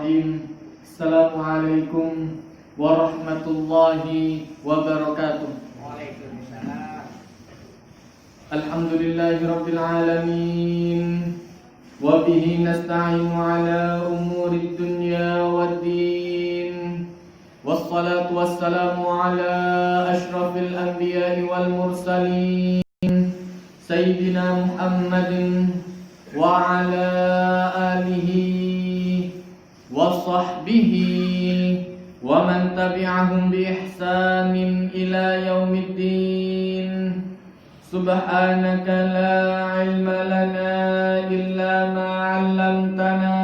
Bismillahirrahmanirrahim. Assalamualaikum warahmatullahi wabarakatuh. Waalaikumsalam. Alhamdulillahirabbil alamin. Wa bihi nasta'inu ala umuri dunya waddin. Wassalatu wassalamu ala asyrafil anbiya'i wal mursalin. Sayyidina Muhammadin wa ala alihi wa sahbihi wa man tabi'ahum bi ihsanin ila yaumiddin. Subhanaka la ilma lana illa ma 'allamtana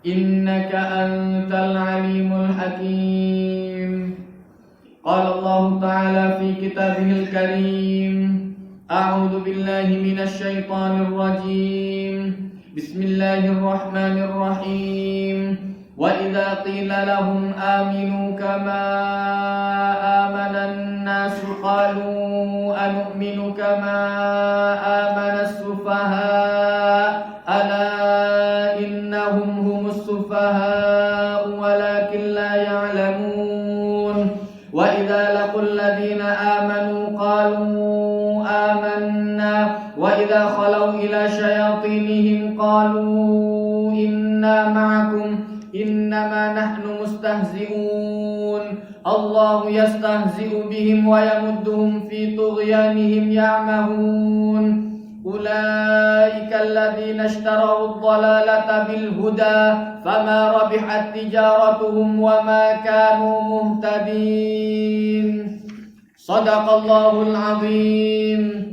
innaka antal alimul hakim. Qala Allah ta'ala fi kitabihil karim. A'udzu billahi minasy syaithanir rajim. Bismillahirrahmanirrahim. Wa idza qila lahum aminu kama amanan nasu qalu anu'minu kama amanas sufaha ala innahum humus sufaha walakin la ya'lamun. Wa idza laqul ladina amanu qalu amanna wa idza khalau ila syayatinihim qalu inna ma'akum innama nahnu mustahzi'un. Allahu yastahzi'u bihim wa yamudduhum fi tughyanihim ya'mahun. Ulaika alladhina ishtaraw ad-dalalata bil huda fama rabihat tijaratuhum wa ma kanu muhtadin. Shadaqallahul azim.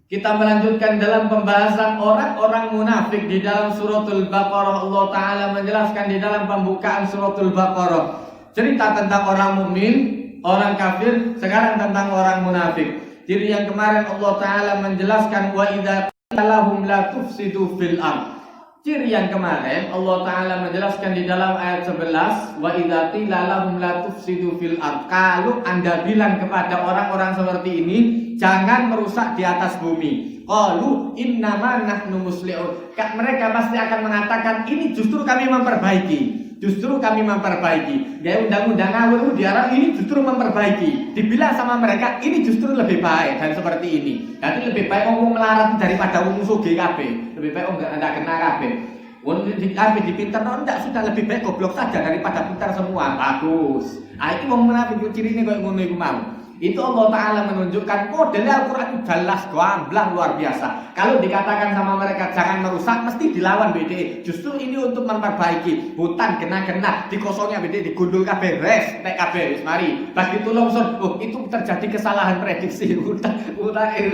Kita melanjutkan dalam pembahasan orang-orang munafik di dalam suratul Baqarah. Allah Ta'ala menjelaskan di dalam pembukaan suratul Baqarah cerita tentang orang mukmin, orang kafir, sekarang tentang orang munafik. Jadi yang kemarin Allah Ta'ala menjelaskan wa idza qila lahum la tufsidu fil ardh. Ciri yang kemarin Allah Ta'ala menjelaskan di dalam ayat 11 wa idza qila lahum la tufsidu fil ardh. Kalau Anda bilang kepada orang-orang seperti ini, jangan merusak di atas bumi. Qalu innama nahnu muslihun. Mereka pasti akan mengatakan ini justru kami memperbaiki. Justru kami memperbaiki. Gaya undang-undang ngawur diarah ini justru memperbaiki. Dibilang sama mereka ini justru lebih baik dan seperti ini. Jadi lebih baik ngomong melarat daripada ngomong sugih kabeh. Lebih baik enggak kena kabeh. Wong di kabeh dipinter ndak sudah lebih baik goblok saja daripada pintar semua. Bagus. Ah iki wong munafik cirine koyo ngono iku mau. Itu Allah Ta'ala menunjukkan modelnya Al-Quran jelas, gamblang, luar biasa. Kalau dikatakan sama mereka jangan merusak, mesti dilawan BDE. Justru ini untuk memperbaiki. Hutan kena-kena, dikosongnya BDE, digundul kabeh, res, TKB, mari. Begitu longsor, itu terjadi kesalahan prediksi. Hutan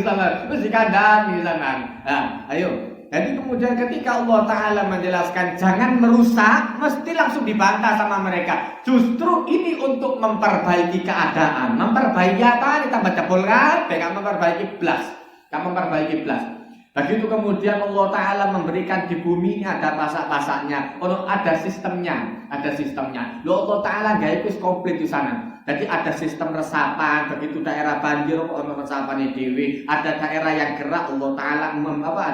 salah, terus dikandang di sana. Nah, ayo. Jadi kemudian ketika Allah Ta'ala menjelaskan jangan merusak, mesti langsung dibantah sama mereka. Justru ini untuk memperbaiki keadaan. Memperbaiki apa? Ditambah jebol kan? Gak memperbaiki blas. Begitu kemudian Allah Ta'ala memberikan di bumi ini ada pasak-pasaknya. Ada sistemnya. Loh Allah Ta'ala gak ikut komplit di sana. Jadi ada sistem resapan, begitu daerah banjir ono resapannya dewi, ada daerah yang gerak Allah Ta'ala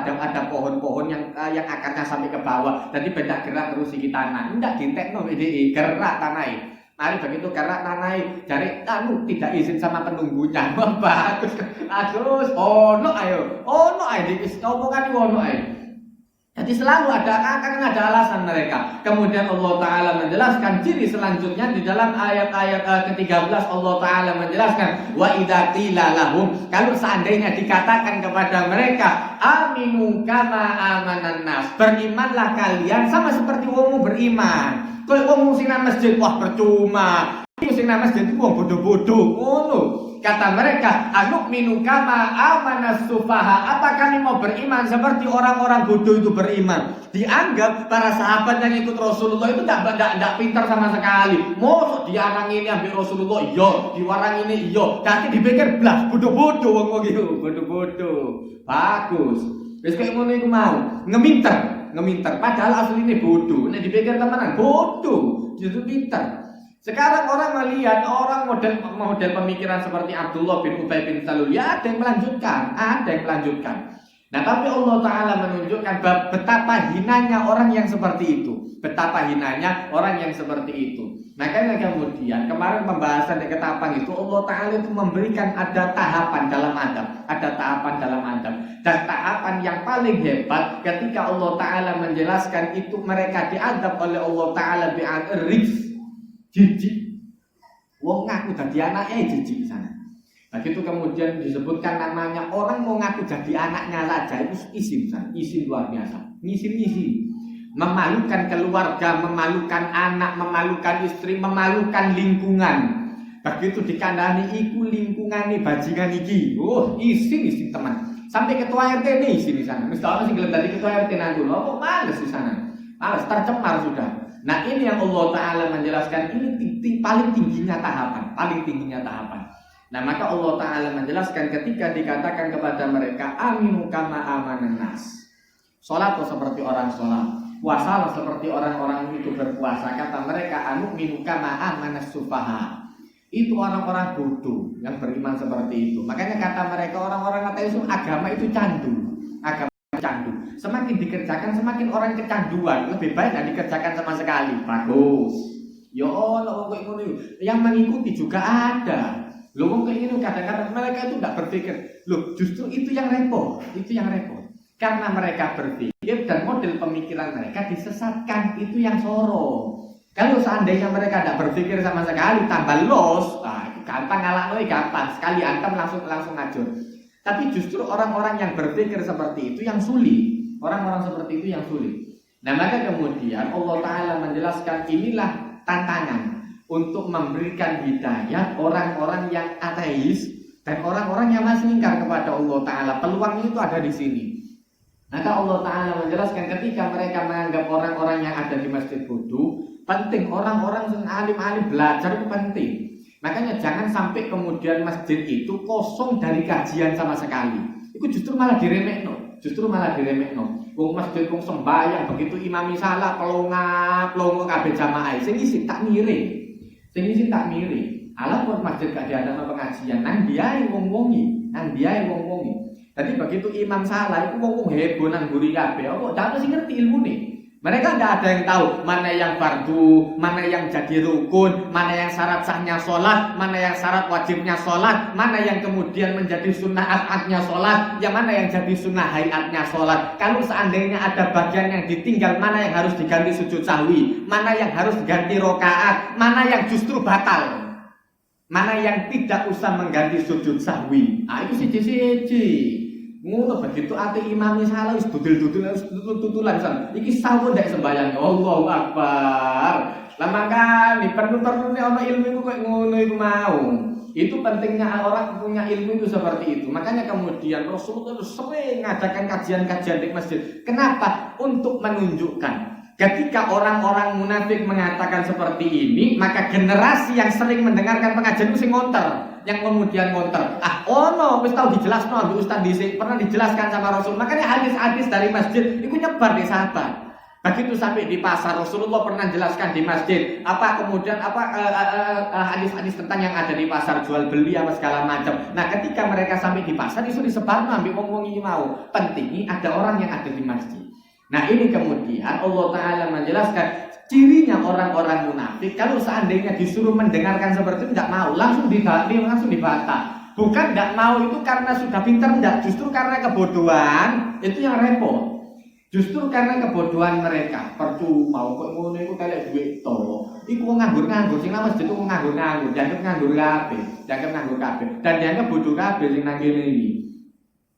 ada pohon-pohon yang akarnya sampai ke bawah. Jadi beda gerak terus di tanah. Enggak ditekno BDI, gerak tanah. Mari begitu gerak tanah, jadi tidak izin sama penunggunya. Bagus. Terus ono ayo di omongan ono ayo. Jadi selalu akan ada alasan mereka. Kemudian Allah Ta'ala menjelaskan ciri selanjutnya di dalam ayat-ayat ke-13 Allah Ta'ala menjelaskan wa idza qila lahum, kalau seandainya dikatakan kepada mereka aminu kama amanan nas, berimanlah kalian sama seperti wong beriman. Kalau wong sing nang masjid wah percuma. Sing nang masjid itu wong bodoh-bodoh ngono. Kata mereka, anu'minu kama amanas sufaha. Apa kami mau beriman seperti orang-orang bodoh itu beriman? Dianggap para sahabat yang ikut Rasulullah itu tidak pintar sama sekali. Mosok diarang ini ambil Rasulullah, iya. Diwarang ini, iya. Jadi dipikir belas bodoh-bodoh wong gitu, bodoh-bodoh. Bagus. Wis kayak ngono iku mau ngeminter. Padahal aslinya bodoh. Nek dipikir temenan bodoh, justru pintar. Sekarang orang melihat orang model pemikiran seperti Abdullah bin Ubay bin Salul, ya ada yang melanjutkan. Nah, tapi Allah Ta'ala menunjukkan betapa hinanya orang yang seperti itu. Betapa hinanya orang yang seperti itu. Makanya kemudian kemarin pembahasan di ketapang itu Allah Ta'ala itu memberikan ada tahapan dalam adab. Ada tahapan dalam adab. Dan tahapan yang paling hebat ketika Allah Ta'ala menjelaskan itu mereka diadab oleh Allah Ta'ala bi'al-riz. Jijik. Wong ngaku dadi anaknya jijik sana. Begitu kemudian disebutkan namanya orang mau ngaku jadi anaknya saja itu isim sana. Isim luar biasa. Isim. Memalukan keluarga, memalukan anak, memalukan istri, memalukan lingkungan. Begitu dikandani iku lingkungan nih bajingan iki. Oh, isim teman. Sampai ketua RT nih isim di sana. Mesti orang sih gelem dari ketua RT nanti. Oh, males di sana. Males tercemar sudah. Nah, ini yang Allah Ta'ala menjelaskan ini paling tingginya tahapan, Nah, maka Allah Ta'ala menjelaskan ketika dikatakan kepada mereka aminu kama amanan nas. Salat seperti orang salat, puasa seperti orang-orang itu berpuasa. Kata mereka aminu kama amanas sufaha. Itu orang-orang bodoh yang beriman seperti itu. Makanya kata mereka orang-orang ateis agama itu candu. Semakin dikerjakan semakin orang kecanduan. Lebih baik tidak dikerjakan sama sekali. Bagus. Ya Allah, yang mengikuti juga ada. Loh, kayak gini kadang-kadang mereka itu tidak berpikir. Loh, justru itu yang repot. Karena mereka berpikir dan model pemikiran mereka disesatkan. Itu yang soro. Kalau seandainya mereka tidak berpikir sama sekali, tambah los, itu gampang gampang. Sekali antem langsung ngajur. Tapi justru orang-orang yang berpikir seperti itu yang sulit. Orang-orang seperti itu yang sulit. Nah, maka kemudian Allah Ta'ala menjelaskan inilah tantangan untuk memberikan hidayah orang-orang yang ateis dan orang-orang yang masih ingkar kepada Allah Ta'ala. Peluang itu ada di sini. Maka Allah Ta'ala menjelaskan ketika mereka menganggap orang-orang yang ada di masjid bodoh, penting orang-orang yang alim-alim belajar itu penting. Makanya jangan sampai kemudian masjid itu kosong dari kajian sama sekali. Itu justru malah diremehno. Wong masjid wong sembahyang begitu imami salah pelongo kabeh jamaah. Sing isi tak mire. Alapun masjid gak diadakan pengajian, nang dia yang ngomong-ngomongi. Jadi begitu imam salah, itu ngomong heboh nang guri kabeh. Kok dak mesti ngerti ilmune. Mereka tidak ada yang tahu mana yang fardu, mana yang jadi rukun, mana yang syarat sahnya sholat, mana yang syarat wajibnya sholat, mana yang kemudian menjadi sunnah as'adnya sholat, yang mana yang jadi sunnah hayatnya sholat. Kalau seandainya ada bagian yang ditinggal, mana yang harus diganti sujud sahwi, mana yang harus diganti rokaat, mana yang justru batal, mana yang tidak usah mengganti sujud sahwi. Itu siji-siji. Ngono begitu ate imam salah wis tutulan san. Iki sawon ndak sembayang. Allahu Akbar. Lah makane perlu-perlune ana ilmu iku koyo ngono iku mau. Itu pentingnya orang punya ilmu itu seperti itu. Makanya kemudian Rasulullah itu sering mengadakan kajian-kajian di masjid. Kenapa? Untuk menunjukkan ketika orang-orang munafik mengatakan seperti ini, maka generasi yang sering mendengarkan pengajian itu sing ngonter. Yang kemudian ngonter, wis tau dijelasno ambek Ustaz dhisik, pernah dijelaskan sama Rasul. Makanya hadis-hadis dari masjid itu nyebar di sahabat. Begitu sampai di pasar, Rasulullah pernah jelaskan di masjid hadis-hadis tentang yang ada di pasar, jual beli apa segala macam. Nah, ketika mereka sampai di pasar itu disebarno ambek wong-wong iki mau. Pentingnya ada orang yang ada di masjid. Nah, ini kemudian Allah Ta'ala menjelaskan cirinya orang-orang munafik. Kalau seandainya disuruh mendengarkan seperti itu tidak mau, langsung dibantah. Bukan tidak mau itu karena sudah pintar, tidak, justru karena kebodohan. Itu yang repot. Justru karena kebodohan mereka. Percuma kok ngono iku kalek duit to. Iku nganggur-nganggur, sing nang masjid iku nganggur-nganggur, dianggap nganggur kabeh. Dan dianggap bodoh kabeh sing nang kene iki.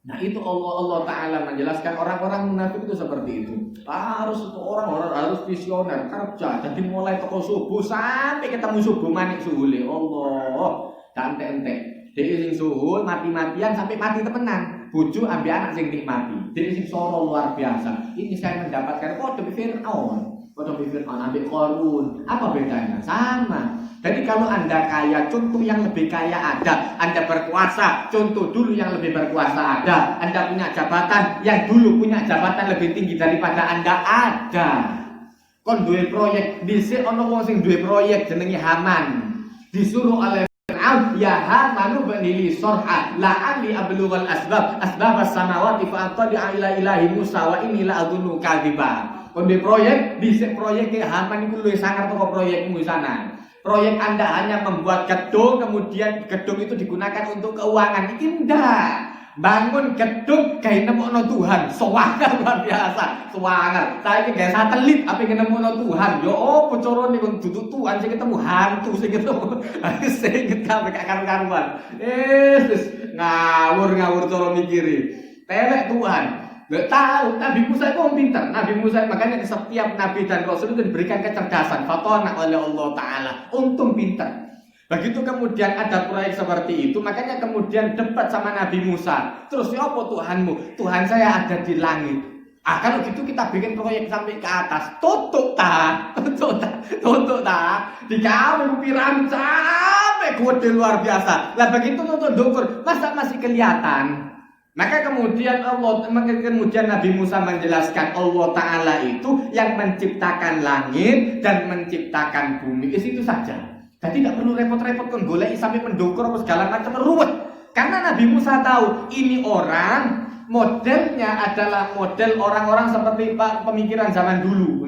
Nah, itu Allah Ta'ala menjelaskan orang-orang munafik itu seperti itu. Orang-orang harus visioner, kerja. Jadi mulai toko subuh sampai ketemu subuh manik suhule. Allah, dan ente. Jadi sing suhul mati-matian sampai mati temenan. Bojo ambil anak sing nikmati. Jadi sing soro luar biasa. Ini saya mendapatkan kode Fir'aun. Ambil Qarun. Apa bedanya? Sama. Jadi kalau Anda kaya, contoh yang lebih kaya ada. Anda berkuasa, contoh dulu yang lebih berkuasa ada. Anda punya jabatan, yang dulu punya jabatan lebih tinggi daripada Anda ada. Kon duwe proyek, dhisik ana wong sing duwe proyek jenenge Haman. Disuruh oleh Fir'aun, ya Hamanu bani li sorha la'ali ablughal asbab as-samawati fa attali'a ila ilahi Musa wa inni la adunnu kadhiba. Kon di proyek ke Haman iku luwih sangar toko proyekmu di sana. Proyek Anda hanya membuat gedung, kemudian gedung itu digunakan untuk keuangan. Ini enggak. Bangun gedung kayak nemokno Tuhan, sewangar luar biasa, sewangar. Saya ini kayak satelit, apa yang nemokno Tuhan? Yo, oh, bocoron nih, duduk Tuhan, saya ketemu hantu, saya ketemu, saya ketemu karuan. Ngawur coro mikiri, telek Tuhan. Gak tahu, Nabi Musa itu orang pintar. Nabi Musa makanya setiap Nabi dan Rasul itu diberikan kecerdasan, fatona oleh Allah Taala, untung pintar. Begitu kemudian ada proyek seperti itu, makanya kemudian debat sama Nabi Musa. Terus ya apa Tuhanmu? Tuhan saya ada di langit. Kalau gitu kita bikin proyek sampai ke atas. Tutup tak? Dikawin piramid sampai gede luar biasa. Lah begitu untuk dukur, masa masih kelihatan? Maka kemudian Nabi Musa menjelaskan Allah Ta'ala itu yang menciptakan langit dan menciptakan bumi. Itu saja. Jadi tidak perlu repot-repot kan golek sampai mendukur atau segala macam ruwet. Karena Nabi Musa tahu ini orang modelnya adalah model orang-orang seperti pemikiran zaman dulu.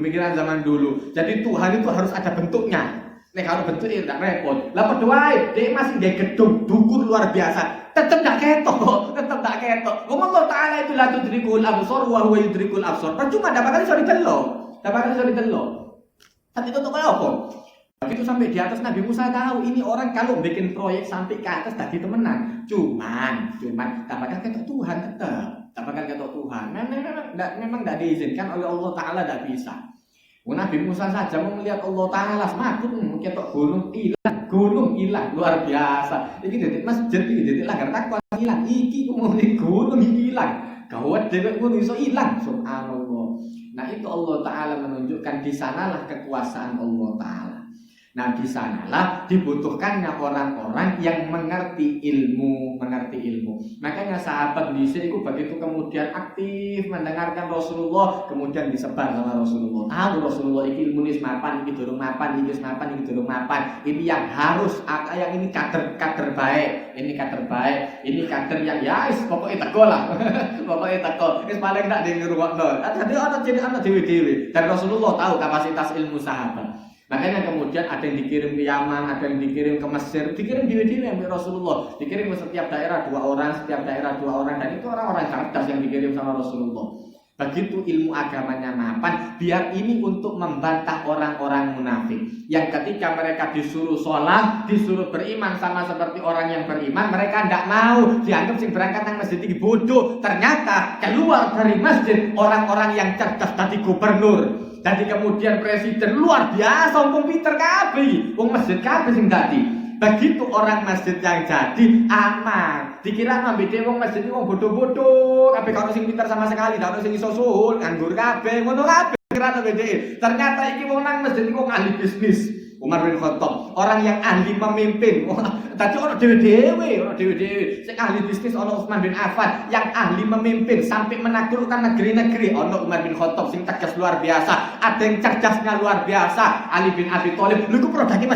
Jadi Tuhan itu harus ada bentuknya. Kalau bentuknya tidak repot. Lah berdoa, dia masih dia gedung dukur luar biasa. Tetap tidak ketok. Allah Ta'ala itu la tudrikul absar wa huwa yudrikul absar. Percuma dapatkan iso didelok. Tapi itu untuk apa? Begitu sampai di atas Nabi Musa tahu ini orang kalau bikin proyek sampai ke atas tadi temenan. Cuman dapatkan ketok Tuhan tetap. Memang tidak diizinkan oleh Allah Ta'ala, tidak bisa. Nabi Musa saja mau melihat Allah Ta'ala semakin ketok gunung hilang luar biasa. Ini detik masjid ini detik langgar takwa hilang. Iki kemudian gunung hilang. Gawat detik gunung iso hilang. Subhanallah. Nah itu Allah Ta'ala menunjukkan di sanalah kekuasaan Allah Ta'ala. Nah di sanalah dibutuhkannya orang-orang yang mengerti ilmu. Makanya sahabat Nisya itu begitu kemudian aktif mendengarkan Rasulullah, kemudian disebar sama Rasulullah. Tahu Rasulullah ini ilmu ini mapan, ini durung mapan, ini durung mapan. Ini yang harus, yang ini kader baik, ini kader yang ya pokoknya teko lah. Pokoknya teko. Ini paling tak dengeruakno. Jadi ana dewi-dewi. Dan Rasulullah tahu kapasitas ilmu sahabat. Makanya kemudian ada yang dikirim ke Yaman, ada yang dikirim ke Mesir, dikirim di Rasulullah, dikirim ke setiap daerah dua orang, dan itu orang-orang cerdas yang dikirim sama Rasulullah. Begitu ilmu agamanya mapan, biar ini untuk membantah orang-orang munafik yang ketika mereka disuruh sholat, disuruh beriman sama seperti orang yang beriman, mereka tidak mau, dianggap sing berangkat nang masjid ini bodoh. Ternyata keluar dari masjid orang-orang yang cerdas tadi gubernur. Jadi kemudian presiden luar biasa, komputer kabeh, wong masjid kabeh sing dadi. Begitu orang masjid yang jadi aman. Dikira ngambek wong masjid iki wong bodoh-bodoh, kabeh karo sing pinter sama sekali, ndak ono sing iso suhul, nganggur kabeh, ngono kabeh kira ngambek. Ternyata iki wong nang masjid iki wong ahli bisnis. Umar bin Khattab, orang yang ahli memimpin. Tadi orang dewe-dewe, sing ahli bisnis ono Utsman bin Affan yang ahli memimpin sampai menaklukkan negeri-negeri. Ono Umar bin Khattab sing tegas luar biasa, ada yang cerdasnya luar biasa. Ali bin Abi Thalib, lha iku produknya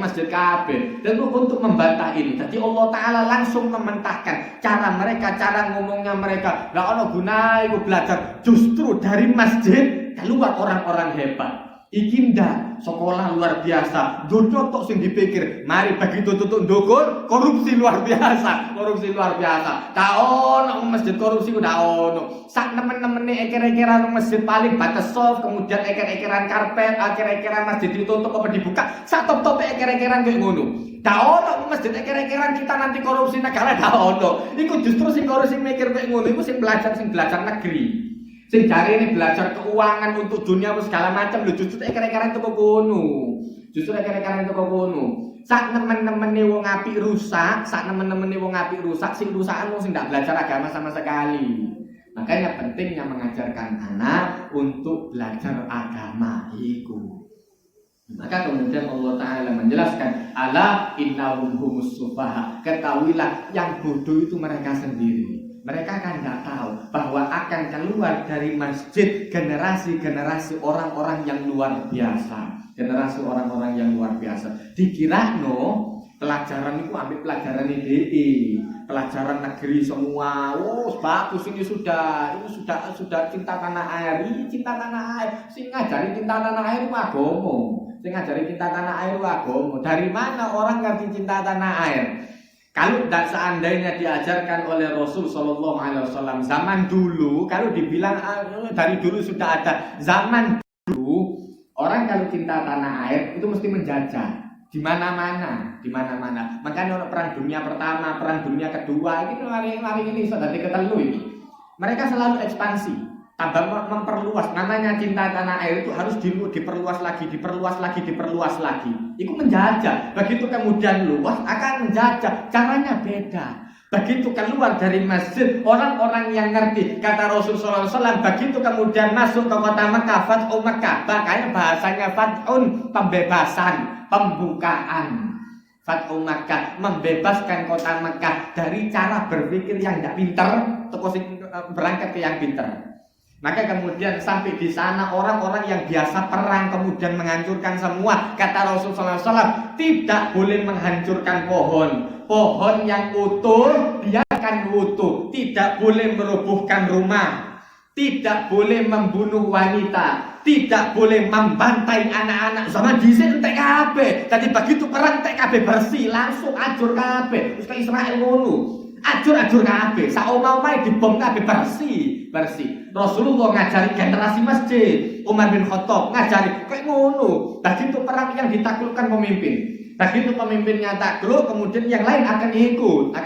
masjid kabeh. Dan untuk membantah ini, jadi Allah Ta'ala langsung mementahkan cara mereka, cara ngomongnya mereka. Gak ono gunanya iku belajar. Justru dari masjid keluar orang-orang hebat. Iki ndak sekolah luar biasa, dodo tok sing dipikir, mari begitu tutuk ndukur, korupsi luar biasa. Tak ono masjid korupsi ku ndak ono. Sak nemen-nemene eker-ekeran masjid paling batas soft, kemudian eker-ekeran karpet, eker-ekeran masjid ditutup apa dibuka, sak top-top eker-ekeran koyo ngono. Tak ono masjid eker-ekeran kita nanti korupsi negara ndak ono. Iku justru sing korupsi mikir koyo ngono iku sing belajar negeri. Sing jare ini belajar keuangan untuk dunia segala macam lho, justru eker-ekeran teko kono. Sak nemen-nemene wong apik rusak, sing rusakan wong sing ndak belajar agama sama sekali. Makanya pentingnya mengajarkan anak untuk belajar agama itu. Maka kemudian Allah Ta'ala menjelaskan, ala innahum humus sufaha. Ketahuilah yang bodoh itu mereka sendiri. Mereka kan tidak tahu bahwa akan keluar dari masjid generasi-generasi orang-orang yang luar biasa. generasi orang-orang yang luar biasa. Dikira pelajaran itu ambil pelajaran IDI, pelajaran negeri semua. Oh, bagus ini sudah cinta tanah air. Ini cinta tanah air. Sing ngajari cinta tanah air itu agama. Sing ngajari cinta tanah air itu agama. Dari mana orang ngerti cinta tanah air? Kalau tidak seandainya diajarkan oleh Rasul Shallallahu Alaihi Wasallam zaman dulu, kalau dibilang dari dulu sudah ada zaman dulu, orang kalau cinta tanah air itu mesti menjajah. Di mana-mana. Makanya orang perang dunia pertama, perang dunia kedua ini mari ini sudah diketahui ini. Mereka selalu ekspansi, tambah memperluas. Namanya cinta tanah air itu harus diperluas lagi. Itu menjajah. Begitu kemudian luas akan menjajah. Caranya beda. Begitu keluar dari masjid, orang-orang yang ngerti kata Rasulullah SAW, begitu kemudian masuk ke kota Mekah, Fathu Mekah, makanya bahasanya Fathun, pembebasan, pembukaan. Fathu Mekah, membebaskan kota Mekah dari cara berpikir yang tidak pintar, terus berangkat ke yang pintar. Maka kemudian sampai di sana orang-orang yang biasa perang kemudian menghancurkan semua. Kata Rasulullah SAW, tidak boleh menghancurkan pohon yang utuh, biarkan utuh. Tidak boleh merobohkan rumah, tidak boleh membunuh wanita, tidak boleh membantai anak-anak. Zaman dhisik entek kabeh. Jadi begitu perang entek kabeh bersih, langsung ajur kabeh. Terus ke Israel ngono. Ajur kabeh. Sak omah-omahe dibom kabeh bersih. Rasulullah ngajari generasi masjid. Umar bin Khattab ngajari kayak ngono. Begitu perang yang ditaklukkan pemimpin. Begitu pemimpinnya takluk, kemudian yang lain akan ikut.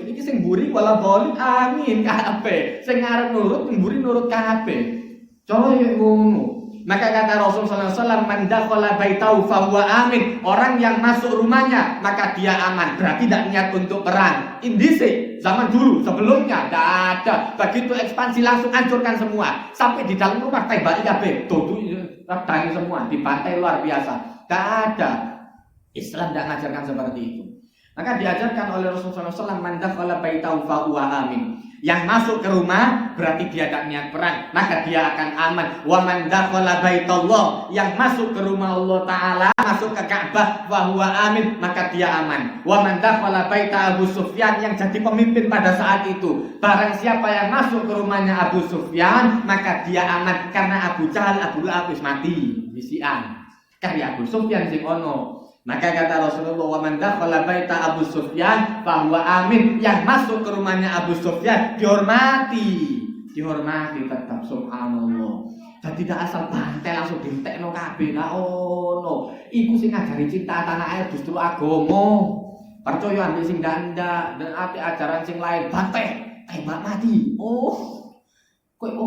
Iki sing mburi wala boleh amin kabeh. Sing ngarep nurut, mburi nurut kabeh. Cara yo ngono. Maka kata Rasul sallallahu alaihi wasallam, "Man dakhala baitahu fa huwa amin." Orang yang masuk rumahnya maka dia aman. Berarti tidak niat untuk perang. Indise zaman dulu sebelumnya tidak ada. Begitu ekspansi langsung hancurkan semua. Sampai di dalam rumah tembaki kabeh, tutu tangi semua, dibantai luar biasa. Tidak ada. Islam tidak mengajarkan seperti itu. Maka diajarkan oleh Rasulullah SAW, "Man dakhala baitahu fa huwa amin." Yang masuk ke rumah berarti dia tidak niat perang, maka dia akan aman. Wa man dakhala baitallah, yang masuk ke rumah Allah Ta'ala, masuk ke Ka'bah, wa huwa amin, maka dia aman. Wa man dakhala baita Abu Sufyan, yang jadi pemimpin pada saat itu, barang siapa yang masuk ke rumahnya Abu Sufyan, maka dia aman. Karena Abu Jahal, Abu Lahab mati bisian. Karya Abu Sufyan sing ono. Maka kata Rasulullah, "Wa man dakhala baita Abu Sufyan fa huwa amin." Yang masuk ke rumahnya Abu Sufyan dihormati tetap, subhanallah. Jadi tidak asal bantai langsung dientekno kabeh lah ono. Iku sing ngajari cinta tanah air justru agama. Percaya ambil sing ndak dan api ajaran sing lain bantai, tembak mati. Pokoknya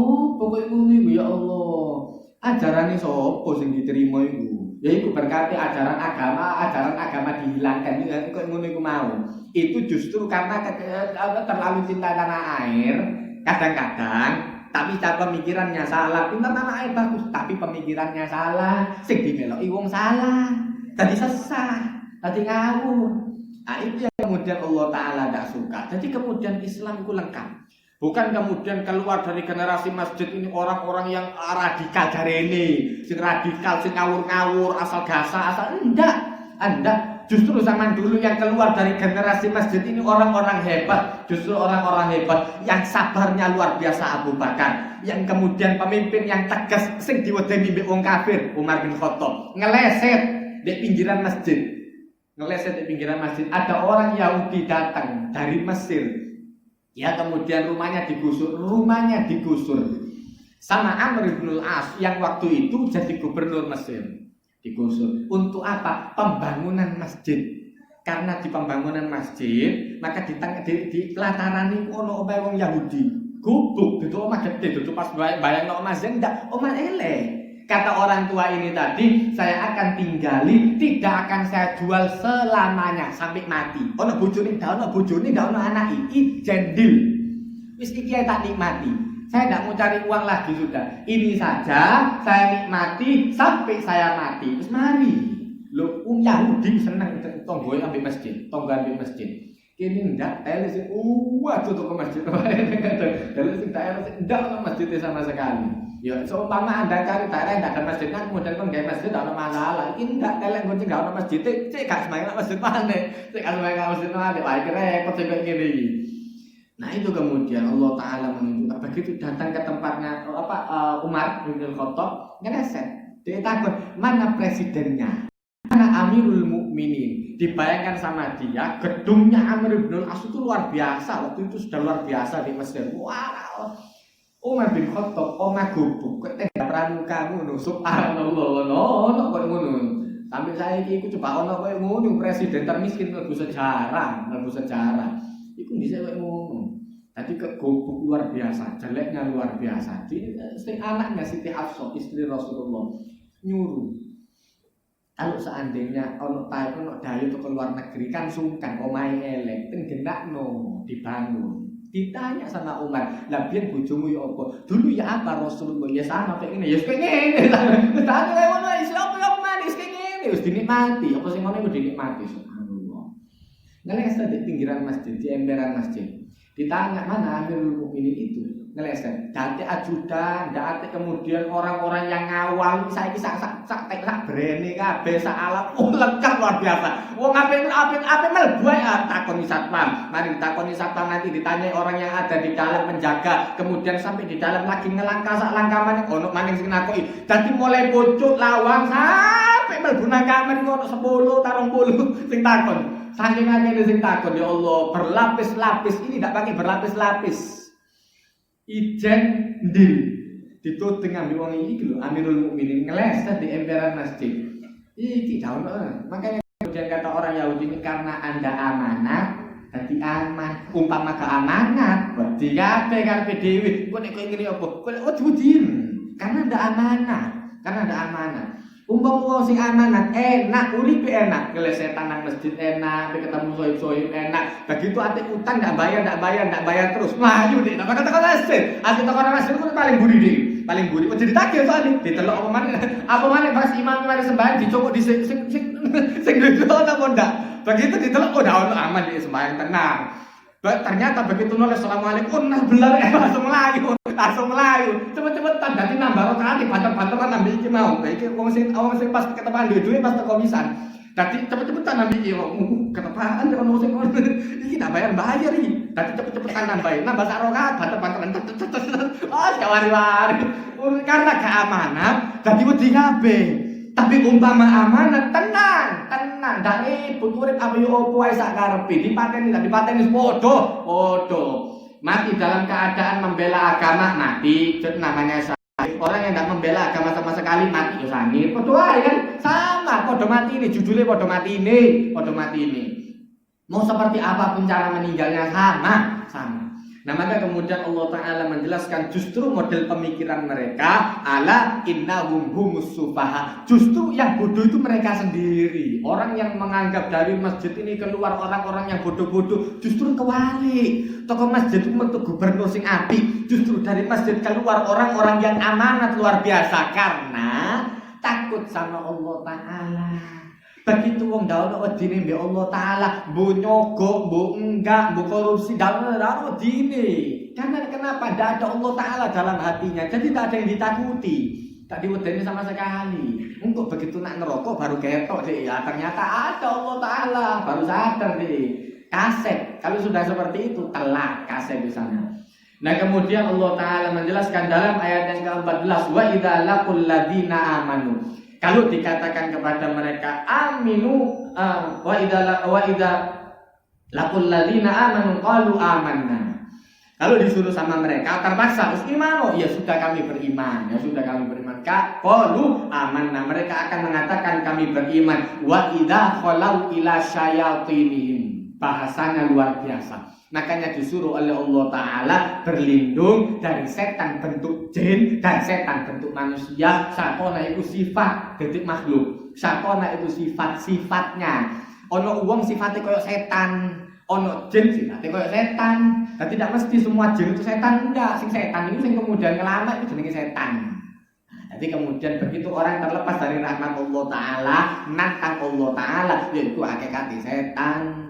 ngono ya Allah. Ajarane sapa sing diterima iku? Ya itu berkati ajaran agama dihilangkan. Kok ngono iku mau. Itu justru karena terlalu cinta tanah air kadang-kadang, tapi cara pemikirannya salah. Cinta tanah air bagus, tapi pemikirannya salah. Sing dimeloki wong salah. Jadi sesat, jadi ngawur. Nah, itu yang kemudian Allah Ta'ala tidak suka. Jadi kemudian Islam itu lengkap. Bukan kemudian keluar dari generasi masjid ini orang-orang yang radikal dari ini, sing radikal, sing ngawur-ngawur, asal gasa, asal enggak. Justru zaman dulu yang keluar dari generasi masjid ini orang-orang hebat. Justru orang-orang hebat yang sabarnya luar biasa, Abu Bakar. Yang kemudian pemimpin yang tegas, sing diwedeni mbek wong kafir, Umar bin Khattab, ngeleset di pinggiran masjid. Ada orang Yahudi datang dari Mesir. Ya, kemudian rumahnya digusur sama Amr bin Al-As yang waktu itu jadi gubernur Mesir. Digusur untuk apa? Pembangunan masjid. Karena di pembangunan masjid maka di pelataran ini ono omahe wong Yahudi. Gubuk itu omah gede, itu pas bayangno omah ndak omah elek. Kata orang tua ini tadi, saya akan tinggali, tidak akan saya jual selamanya sampai mati. Ono bojone ndak ono anak iki jendil. Wis iki tak nikmati. Saya tidak mau cari uang lagi sudah. Ini saja saya nikmati sampai saya mati. Terus mari. Lho, Yahudi seneng tonggoe ambek masjid, Kini ndak tele sing tuh ke masjid. Tele sing tak ndak ono masjid sama sekali. Ya, seumpama Anda cari daerah yang ada masjidnya, kemudian pun gaya masjid, tidak ada masalah. Ini enggak, elek gue tidak ada masjid, cek gak semangat masjid mana, cek gak semangat masjid mana, wah kira repot sih kayak gini. Nah itu kemudian Allah Taala menunjukkan begitu datang ke tempatnya Umar bin Khattab, ngereset, dia takut mana presidennya, mana Amirul Mukminin. Dibayangkan sama dia, gedungnya Amr bin As itu luar biasa, waktu itu sudah luar biasa di Mesir. Wow. Umar bin Khattab, omah gubuk, kok tega pramuka ngono, subhanallah, ono kok ngono. Sampai saya iki coba ono koyo ngono, presiden termiskin mlebu sejarah. Iku dhisik koyo ngono. Tadi ke gubuk luar biasa, jeleknya luar biasa. Sing anaknya Siti Hafsah, istri Rasulullah, nyuruh. Kalau seandainya ono dayo ke luar negeri kan sungkan omahe elek, ten genakno dibangun. Ditanya sama Umar, lah biyen bojomu ya apa? Dulu ya apa Rasulullah? Ya sama kayak ngene, ya kayak ngene. Tadi lek ngono Islam ya manis kayak ngene, wis dinikmati. Apa sing ngono iku dinikmati subhanallah. Ngeleset di pinggiran masjid, di emberan masjid. Ditanya mana Amirul Mukminin itu? Ngeleset. Dadi ajudan, dadi kemudian orang-orang yang ngawal saiki sak brene kabeh sak alat lengkap luar biasa. Wong apik mlebu ae takoni satpam. Mari takoni satpam nanti ditanya orang yang ada di dalam menjaga, kemudian sampai di dalam lagi ngelangkah sak langkah maning ono maning sing nakoki. Dadi mulai pucuk lawang sampai mlebu nang kamar ono 10 tarung 10 sing takon. Saking akeh sing takon ya Allah, berlapis-lapis ini tidak pakai berlapis-lapis. Ijen ndil dituting ambil wong iki lho Amirul Mukminin ngeleset di emperan masjid. Iki daun makanya kemudian kata orang Yahudi ini karena Anda amanat dadi aman. Umpama keamanat wedi kabeh karepe dhewe. Kok nek koyo ngene apa? Kok wedin. Karena Anda amanat. Umpama wong sing amanat enak, uripe enak, ngelesetan nang masjid enak, ketemu sohib-sohib enak. Begitu ate utang ndak bayar terus. Mlayu nek kata masjid. Ate toko masjid ku paling buri dik. Paling buri kok jadi takil soalnya ditelok apa maneh pas imam mari sembahyang dicokok di sing dulu apa ndak. Begitu ditelok udah ono aman di sembahyang tenang. Ternyata begitu nulis assalamualaikum nah belar langsung melayu cepet-cepetan dadi nambah rakaat banter-banter kan ambil iki mau iki wong sing pas ketepan duwe pas teko pisan dadi cepet-cepetan ambil iki ketepaan ono sing iki tak bayar iki dadi cepet-cepetan nambah sak rakaat banter-banteran wari-wari karena keamanan dadi wedi kabeh. Tapi umpama amanat tenang, ndak ribut urip apa yo opo ae sak karepe dipateni padha. Mati dalam keadaan membela agama mati, itu namanya syahid. Orang yang tidak membela agama sama sekali mati yo sangit. Padha ae kan sama, padha mati ini judulnya padha mati ini. Mau seperti apapun cara meninggalnya sama. Nah maka kemudian Allah Ta'ala menjelaskan justru model pemikiran mereka ala innahum humus sufaha. Justru yang bodoh itu mereka sendiri. Orang yang menganggap dari masjid ini keluar orang-orang yang bodoh-bodoh justru kewalik. Tokoh masjid itu untuk gubernur sing apik. Justru dari masjid keluar orang-orang yang amanat luar biasa karena takut sama Allah Ta'ala. Begitu wong daun wedine mbek Allah Taala, mbok nyogok, mbok enggak, mbok korupsi daun wedine. Karena kenapa? Tidak ada Allah Taala dalam hatinya. Jadi tidak ada yang ditakuti. Tak diwedeni sama sekali. Untuk begitu nak neraka baru ketok deh. Ya ternyata ada Allah Taala, baru sadar deh. Kaset. Kalau sudah seperti itu telat kaset di sana. Nah kemudian Allah Taala menjelaskan dalam ayat yang ke-14 wa idza laqul ladzina amanu. Kalau dikatakan kepada mereka aminu wa idza laqul ladzina amanu qalu amanna. Kalau disuruh sama mereka terpaksa harus iman. Ya sudah kami beriman. Qalu amanna. Mereka akan mengatakan kami beriman. Wa idza khalau ila syayatinihim. Bahasanya luar biasa. Makanya disuruh oleh Allah Ta'ala berlindung dari setan bentuk jin dan setan bentuk manusia. Sakona itu sifat detik makhluk. Sakona itu sifatnya. Ono uang sifatnya kayak setan, ono jin sifatnya kayak setan. Dan tidak mesti semua jin itu setan, enggak. Sing setan itu sing kemudian ngelama itu jenenge setan. Jadi kemudian begitu orang terlepas dari rahmat Allah Ta'ala, nantang Allah Ta'ala, yaitu hakikati setan.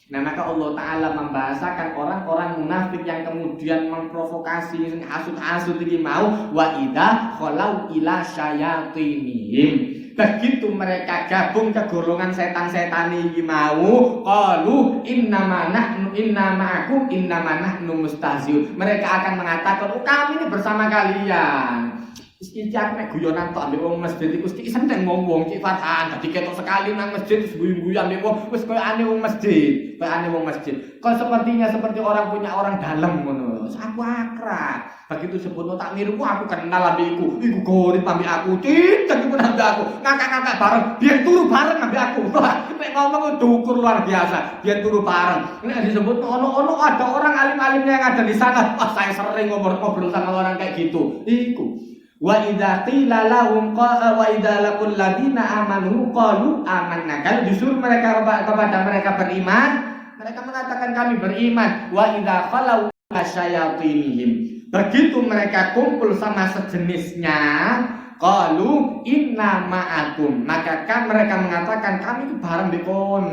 Nah, maka Allah Ta'ala membahasakan orang-orang munafik yang kemudian memprovokasi, hasut-hasut ini mau wa idza khalau ila syayatinihim. Begitu mereka gabung ke golongan setan-setan ini mau qalu innama nahnu mustahziun. Mereka akan mengatakan, "Oh, kami ini bersama kalian." Iki aku nek guyonan tok ambek wong masjid iku iki seneng ngomong cik Farhan. Dadi ketok sekali nang masjid wis guyu-guyu ambek wong wis koyo ane wong masjid, koyo ane wong masjid. Kok sepertinya seperti orang punya orang dalam ngono. Aku akrab. Begitu sebut tak niruku aku kenal ambek iku. Iku gorip ambek aku, tidak iku ambek aku. Ngakak-ngakak bareng, biar turu bareng ambek aku. Nek ngomong dukur luar biasa, biar turu bareng. Nek disebut ono ada orang alim-alimnya yang ada di sana. Wah, saya sering ngobrol sama orang kayak gitu. Iku wa idza qila lahum wa idza laqul ladina amanu qalu amanna. Kalau disuruh mereka kepada mereka beriman, mereka mengatakan kami beriman. Wa idza khalau asyayatinihim, begitu mereka kumpul sama sejenisnya, qalu inna ma'akum, maka mereka mengatakan kami itu bareng bekon.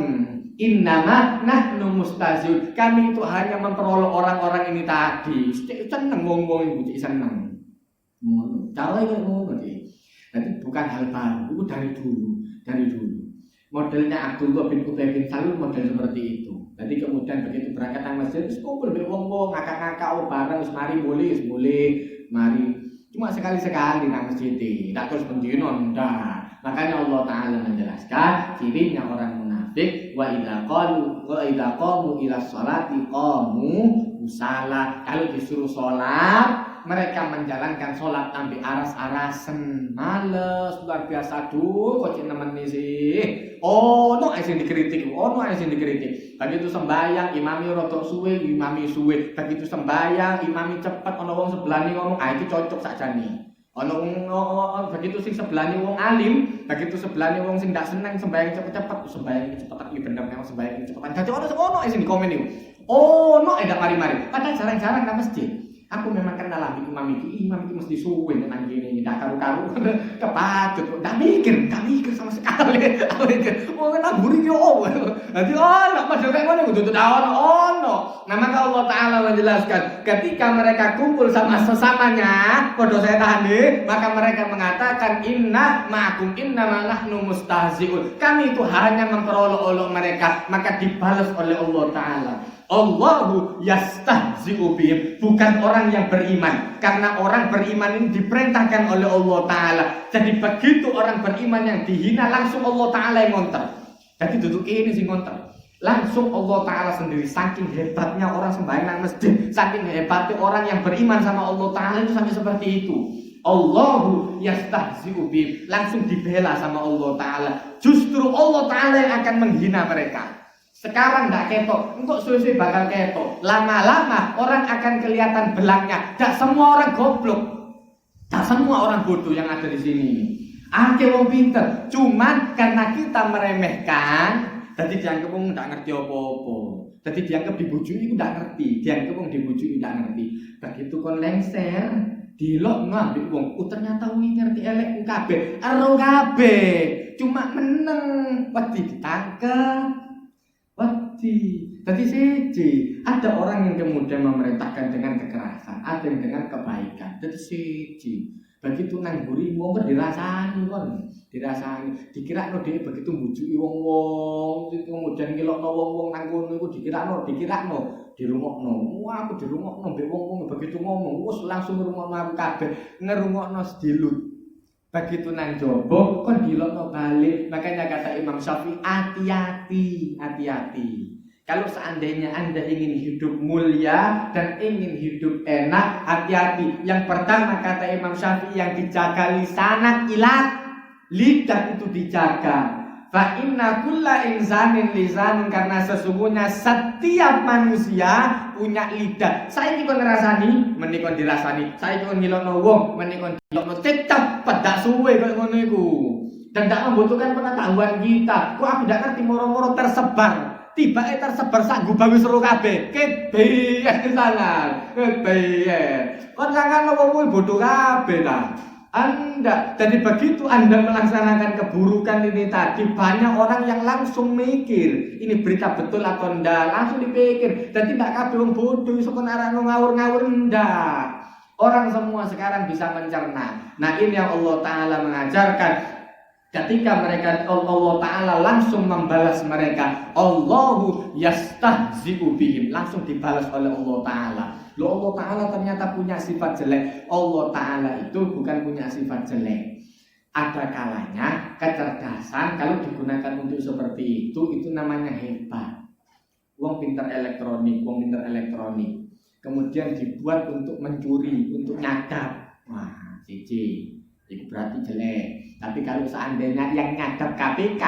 Innama nahnu mustahziun, kami itu hanya memperoleh orang-orang ini tadi. Seneng ngomong iku seneng. Cara itu ngono iki. Jadi bukan hal baru, itu dari dulu. Modelnya Abdullah bin Ubay bin Salul model seperti itu. Jadi kemudian begitu berangkat nang masjid, terus kumpul mbek wong-wong ngakak-ngakak bareng, wis mari boleh, mari. Cuma sekali-sekali nang masjid, tidak terus pendino ndak. Makanya Allah Ta'ala menjelaskan cirinya orang munafik, wa idza qamu ila sholati qamu kusala. Kalau disuruh sholat, mereka menjalankan sholat ambil aras-arasen, males luar biasa. Kok cek nemeni sih. No sing dikritik. Begitu sembahyang imami rodok suwe, imami suwe. Begitu sembahyang imami cepet, ono wong sebelani ngomong, itu cocok sakjane. Ono begitu sing sebelani wong alim, begitu sebelani wong sing ndak seneng sembahyang cepet-cepet, sembahyang cepet iki bener memang sembahyang cepetan. Dadi ono sing dikomen niku. Edak mari-mari. Padahal jarang-jarang nang masjid. Aku memang kenal lah imam iki mesti suwe nang kene ndak karu-karu kepatut ndak mikir sama sekali. Wong naburi yo. Dadi nak padha kaya ngono kudu ono. Nah, maka Allah Ta'ala menjelaskan ketika mereka kumpul sama sesamanya padha setan, maka mereka mengatakan inna ma'akum innama nahnu mustahziun. Kami itu hanya memperolok-olok mereka, maka dibalas oleh Allah Ta'ala. Allahu yastahzi'u bihim, bukan orang yang beriman, karena orang beriman ini diperintahkan oleh Allah Ta'ala. Jadi begitu orang beriman yang dihina, langsung Allah Ta'ala yang ngonter. Jadi duduk ini sih ngonter, langsung Allah Ta'ala sendiri. Saking hebatnya orang sembahyang nang masjid, saking hebatnya orang yang beriman sama Allah Ta'ala itu sampai seperti itu. Allahu yastahzi'u bihim, langsung dibela sama Allah Ta'ala. Justru Allah Ta'ala yang akan menghina mereka. Sekarang tidak ketok, untuk suwe-suwe bakal ketok. Lama-lama orang akan kelihatan belangnya. Tidak semua orang goblok, tidak semua orang bodoh yang ada di sini. Akeh wong pinter, cuman karena kita meremehkan, jadi dianggap wong tidak ngerti apa-apa. Jadi dianggap dibujuki itu tidak ngerti, dianggap wong dibujuki tidak ngerti. Begitu kon lengser, dilok ngambil wong, ternyata wong ngerti elek kabeh, ero kabeh. Cuma meneng, wedi ditangkep. Jadi siji, ada orang yang kemudian memerintahkan dengan kekerasan, ada yang dengan kebaikan. Jadi siji, begitu nang mburi wong dirasani kon, dikira dia begitu mbujuki wong-wong, kemudian ngelokno wong-wong nang kono iku dikira dirungokno. Wah, aku dirungokno mbek wong-wong begitu ngomong, wis langsung ngrungokno aku kabeh, ngrungokno sedilut. Begitu nang jobo kon dilokno balik. Makanya kata Imam Syafi'i, hati-hati. Kalau seandainya Anda ingin hidup mulia dan ingin hidup enak, hati-hati. Yang pertama kata Imam Syafi'i, yang dijaga lisanak ilat, lidah itu dijaga. Fa inna kulla insanin lisanun, karena sesungguhnya setiap manusia punya lidah. Saya iki kon ngrasani, menikon dirasani. Saya iki kon ngilokno wong, menikon dilokno. Tetap pedak suwe koyo ngono iku. Dan tidak membutuhkan pengetahuan kita. Kok aku tidak ngerti moro-moro tersebar. Tiba-tiba tersebar sak gubang wis ro kabeh. Kebiyen di sana. Kebiyen. Kon kangen wong bodoh kabeh ta. Anda. Jadi begitu Anda melaksanakan keburukan ini tadi, banyak orang yang langsung mikir ini berita betul atau enggak, langsung dipikir. Jadi tidak kabeh wong bodoh iso kon arah ngawur-ngawur enggak. Orang semua sekarang bisa mencerna. Nah, ini yang Allah Ta'ala mengajarkan. Ketika mereka Allah Ta'ala langsung membalas mereka, Allahu yastahzi'u bihim, langsung dibalas oleh Allah Ta'ala. Loh, Allah Ta'ala ternyata punya sifat jelek. Allah Ta'ala itu bukan punya sifat jelek. Ada kalanya kecerdasan kalau digunakan untuk seperti itu namanya hebat. Wong pinter elektronik, kemudian dibuat untuk mencuri, untuk nyadap. Wah, cici, itu berarti jelek. Tapi kalau seandainya yang nyadap KPK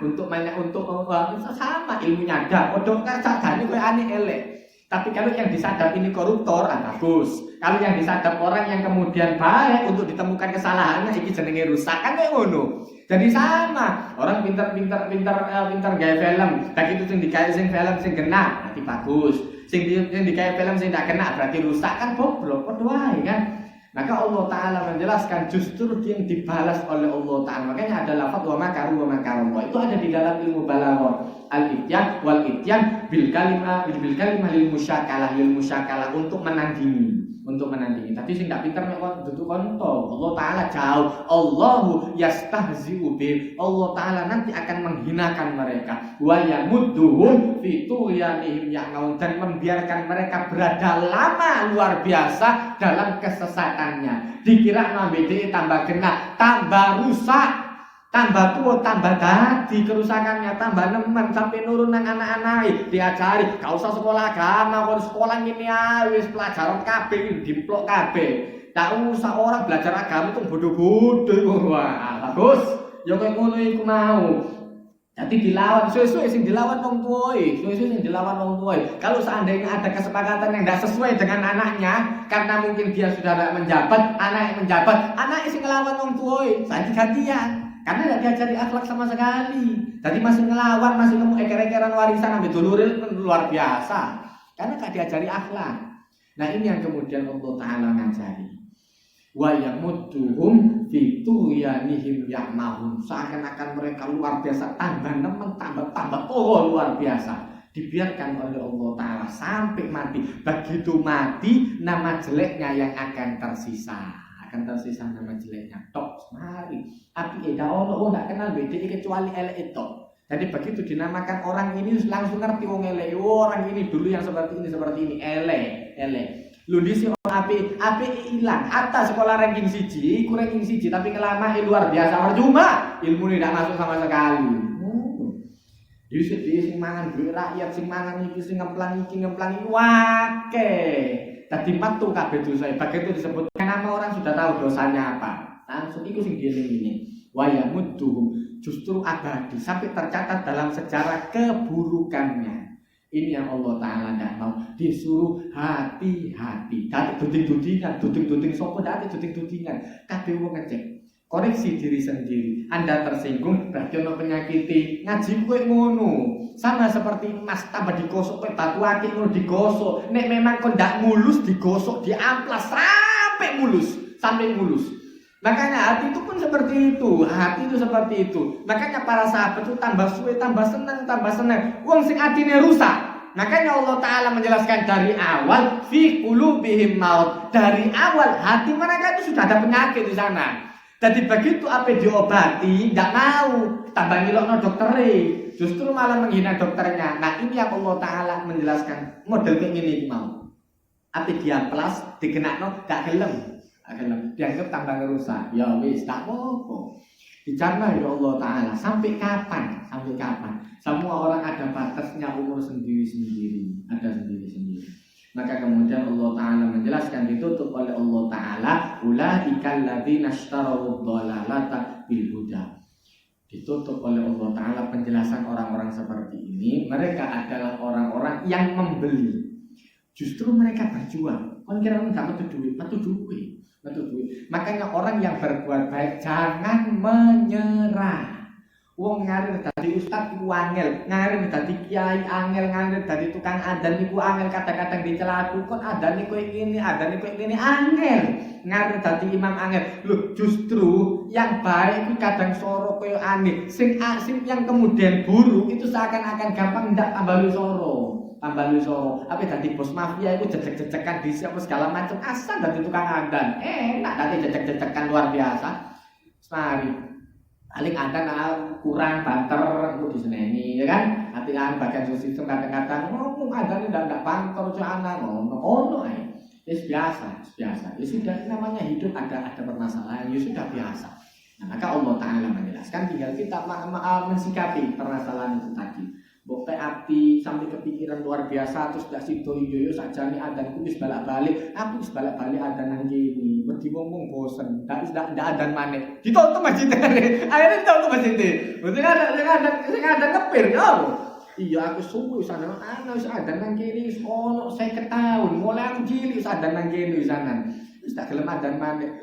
untuk sama ilmu nyadap, kodok kan sadane kowe aneh elek. Tapi kalau yang disadap ini koruptor, bagus. Kalau yang disadap orang yang kemudian baik untuk ditemukan kesalahannya, ini jenenge rusak kan kayak ngono. Jadi sama, orang pintar gaya film, begitu sing digawe sing film sing kena, berarti bagus. Sing digawe film sing tidak kena berarti rusak kan goblok, padha wae kan. Maka Allah Ta'ala menjelaskan justru yang dibalas oleh Allah Ta'ala. Makanya ada lafaz wa makaru wa makarallah. Itu ada di dalam ilmu balaghah. Al-ityan wal ityan bil kalimah lil musyakalah untuk menandingi. Tapi sing gak pinter nek dudu konto. Allah Ta'ala jauh. Allahu yastahzi'u bihim. Allah Ta'ala nanti akan menghinakan mereka. Wa yamudduhum fi tughyanihim ya'maun, dan membiarkan mereka berada lama luar biasa dalam kesesatannya. Dikira nambah tambah kena, tambah rusak, tambah tua, tambah dadi kerusakannya, tambah nemen sampai nurun nang anak-anak diajari, gak usah sekolah agama, kalau sekolah ini wis pelajaran kabeh, dimplok kabeh. Tak usah orang belajar agama itu bodoh-bodoh. Wah, bagus. Ya koyo ngono iku mau. Jadi dilawan, suwe-suwe sing dilawan wong tuwae, Kalau seandainya ada kesepakatan yang tidak sesuai dengan anaknya, karena mungkin dia sudah tidak menjabat, anaknya menjabat, anaknya sing ngelawan wong tuwae, ganti-gantian. Karena tidak diajari akhlak sama sekali. Jadi masih ngelawan, masih nemu eker-ekeran warisan ambil dulure luar biasa. Karena tidak diajari akhlak. Nah, ini yang kemudian Allah Ta'ala ngajari. Wa yamudduhum fi tughyanihim ya'mahun, seakan-akan mereka luar biasa, tambah nemen, tambah luar biasa. Dibiarkan oleh Allah Ta'ala sampai mati. Begitu mati, nama jeleknya yang akan tersisa nama jeleknya. Tok, mari. Api eda ono ndak kenal beda kecuali elek itu. Jadi begitu dinamakan orang ini langsung ngerti wong elek. Orang ini dulu yang seperti ini elek. Lu disi api hilang. Atas sekolah ranking siji, tapi kelama luar biasa percuma. Ilmu ini tidak masuk sama sekali. Yusuf dia sing mangan duit rakyat, sing mangan iki, sing ngemplang wake. Tadi matu kabeh dosa. Begitu disebut nama orang sudah tahu dosanya apa. Langsung iku sing dieling-eling. Wa yamudduhum, justru abadi sampai tercatat dalam sejarah keburukannya. Ini yang Allah Ta'ala tidak mau. Disuruh hati-hati. Dati duding sopo dati duding. Kabeh wong ngecek. Koreksi diri sendiri. Anda tersinggung, berarti ono penyakiti. Ngaji kowe ngono. Sama seperti emas tambah digosok kowe batu akik ngono digosok. Nek memang kok ndak mulus digosok, diamplas sampai mulus. Makanya hati itu pun seperti itu. Makanya para sahabat itu tambah suwe, tambah senang. Wong sing atine rusak. Makanya Allah Ta'ala menjelaskan dari awal fi qulubihim maut. Dari awal hati mereka itu sudah ada penyakit di sana. Jadi begitu apa diobati, tidak mau tambah ngilokno doktere, justru malah menghina dokternya. Nah, ini yang Allah Ta'ala menjelaskan model kayak gini mau. Apa dia plus dikenakno gak gelem. Dianggap tambah ngerusak. Ya wis tak apa-apa. Dicarna ya Allah Ta'ala sampai kapan? Semua orang ada batasnya, umur sendiri-sendiri. Maka kemudian Allah Ta'ala menjelaskan, ditutup oleh Allah Ta'ala, ulaikal ladzina ishtaraw dhalalata bil huda. Ditutup oleh Allah Ta'ala penjelasan orang-orang seperti ini. Mereka adalah orang-orang yang membeli. Justru mereka berjuang. Kan kira enggak metu duit. Makanya orang yang berbuat baik jangan menyerah. Wong ngalir dadi ustaz iku angel, ngalir dadi kiai angel, ngalir dadi tukang adzan iku angel, kadang-kadang dicelaku kon adzane kowe ngene, angel. ngarir dadi imam angel. Loh, justru yang baik itu kadang soro koyo aneh. Sing yang kemudian buruk itu seakan-akan gampang ndak tambah soro. Tambah soro. Apa dadi bos mafia itu jejek-jejekan disi apa segala macam asal dadi tukang adan. Enak dadi jejek-jejekan luar biasa. Mari. Paling ada kurang banter aku diseneni ya kan hati-hati bagian sistem kadang-kadang ngomong ada nih ndak banter anak ngono ae wis biasa ya sudah namanya hidup ada permasalahan ya sudah biasa. Nah, maka Allah Ta'ala menjelaskan tinggal kita mensikapi permasalahan itu tadi. Bokte ati sampai kepikiran luar biasa terus gak sido yo sajane adanku wis balak-balik aku wis balak-balik adan nang kene wedi ngomong bosen ndak adan maneh ditutup masjid akhirnya ditutup masjid mesti ada ngepir yo iya aku suwi sana ana wis adan nang kene wis ono 50 tahun mulai aku cilik wis adan nang kene wis ana wis tak gelem adan maneh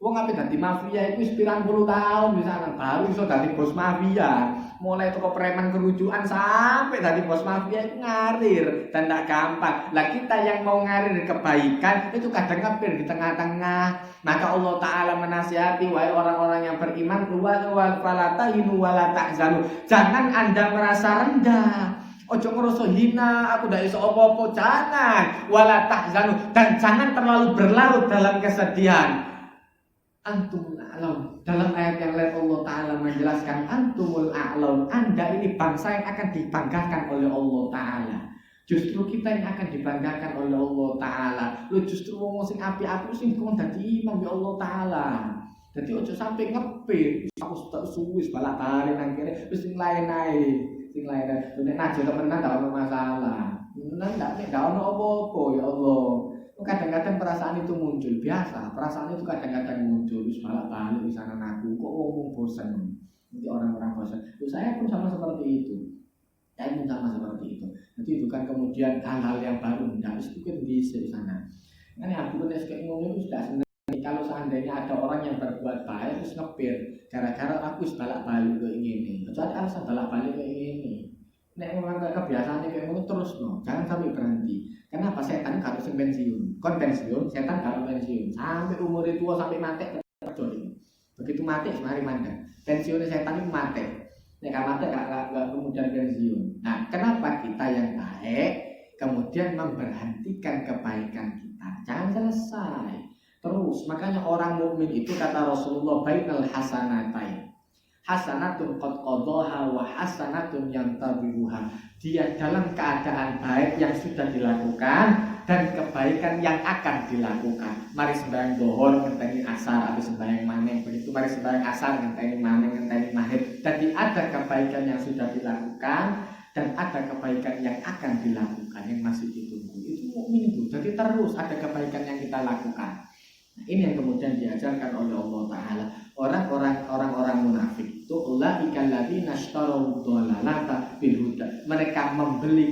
wong ape dadi mafia iku wis pirang puluh tahun misalnya baru iso dadi bos mafia. Mulai toko preman kerujukan sampai dadi bos mafia itu ngarir dan tidak gampang. Lah kita yang mau ngarir kebaikan itu kadang ngepir di tengah-tengah. Maka Allah Ta'ala menasihati wahai orang-orang yang beriman wal falatahinu wala tahzanu. Jangan Anda merasa rendah. Ojo ngerasa hina, aku ndak iso apa-apa. Jangan wala tahzanu dan jangan terlalu berlarut dalam kesedihan. Antumul a'laun. Dalam ayat yang lain Allah Ta'ala menjelaskan antumul a'laun. Anda ini bangsa yang akan dibanggakan oleh Allah Ta'ala. Justru kita yang akan dibanggakan oleh Allah Ta'ala. Lu justru ngomong sing api-api sing kok dadi imam ya Allah Ta'ala. Jadi ojo sampai ngepir. Aku tak suwis balak-balik nang kene wis sing lain ae. Sing lain ae. Nek najo temenan gak ono masalah. Ndak ono apa-apa ya Allah. Kadang-kadang perasaan itu muncul biasa, perasaan itu kadang-kadang muncul wis balak-balik di sana aku kok ngomong bosan. Nanti orang-orang bosan. Saya pun sama seperti itu. Saya pun sama seperti itu. Jadi itu kan kemudian hal-hal yang baru enggak itu kan di sana. Kan aku kan kayak ngomong itu sudah senang. Kalau seandainya ada orang yang berbuat baik terus ngepir gara-gara aku wis balak-balik kayak gini. Kecuali alasan balak-balik kayak gini. Nek memang kebiasaannya kayak ngono terus no, jangan sampai berhenti. Kenapa setan harus pensiun? Kon pensiun, setan harus pensiun. Sampai umur tua sampai mati terjadi. Begitu mati mari mandek. Pensiunnya setan itu mati. Nek mati enggak kemudian pensiun. Nah, kenapa kita yang baik kemudian memberhentikan kebaikan kita? Jangan selesai. Terus makanya orang mukmin itu kata Rasulullah bainal hasanatain. Hasanatun qad qadaha wa hasanatun yantabiruha. Dia dalam keadaan baik yang sudah dilakukan dan kebaikan yang akan dilakukan. Mari sembahyang zuhur ngenteni asar habis sembahyang maneh. Begitu mari sembahyang asar ngenteni maneh ngenteni maghrib. Jadi ada kebaikan yang sudah dilakukan dan ada kebaikan yang akan dilakukan yang masih ditunggu. Itu mukmin itu. Jadi terus ada kebaikan yang kita lakukan. Nah, ini yang kemudian diajarkan oleh Allah Ta'ala. Orang-orang munafik itu ulaika alladzina ishtaraw dhalalata bil huda. Mereka membeli